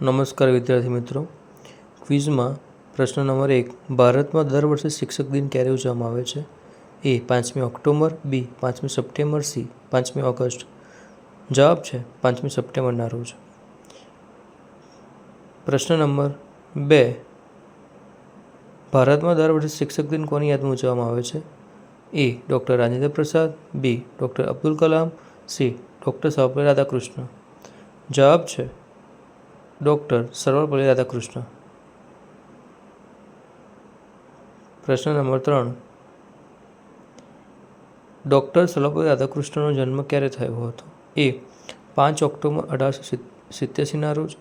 નમસ્કાર વિદ્યાર્થી મિત્રો, ક્વિઝમાં પ્રશ્ન નંબર 1, ભારતમાં દર વર્ષે શિક્ષક દિન ક્યારે ઉજવવામાં આવે છે? એ 5મી ઓક્ટોબર, બી 5મી સપ્ટેમ્બર, સી 5મી ઓગસ્ટ. જવાબ છે 5મી સપ્ટેમ્બરના રોજ. પ્રશ્ન નંબર 2, ભારતમાં દર વર્ષે શિક્ષક દિન કોની યાદમાં ઉજવવામાં આવે છે? એ doctor Rajendra Prasad, B doctor Abdul Kalam, C doctor Sarvepalli Radhakrishna. જવાબ છે ડૉક્ટર સર્વપલ્લી રાધાકૃષ્ણ. પ્રશ્ન નંબર 3, ડૉક્ટર સર્વપલ્લી રાધાકૃષ્ણનો જન્મ ક્યારે થયો હતો? એ 5 ઓક્ટોબર 1887ના રોજ,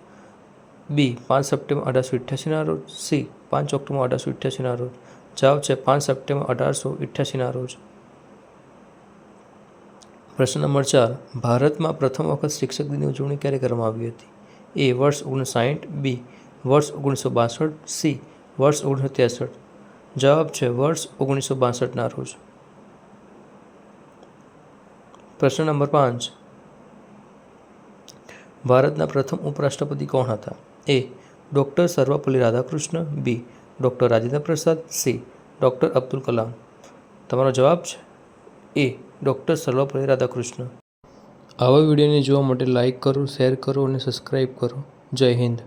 બી 5 સપ્ટેમ્બર 1888ના રોજ, સી 5 ઓક્ટોબર 1888ના રોજ. જવાબ છે 5 સપ્ટેમ્બર 1888ના રોજ. પ્રશ્ન નંબર 4, ભારતમાં પ્રથમ વખત શિક્ષક દિનની ઉજવણી ક્યારે કરવામાં આવી હતી? એ વર્ષ 1960, બી વર્ષ 1962, સી વર્ષ 1963. જવાબ છે વર્ષ 1962ના રોજ. પ્રશ્ન નંબર 5, ભારતના પ્રથમ ઉપરાષ્ટ્રપતિ કોણ હતા? A doctor Sarvepalli Radhakrishna, B doctor Rajendra Prasad, C doctor Abdul Kalam. તમારો જવાબ છે એ ડૉક્ટર સર્વપલ્લી રાધાકૃષ્ણ. આવા વિડીયોને જોવા માટે લાઇક કરો, શેર કરો અને સબસ્ક્રાઈબ કરો. જય હિન્દ.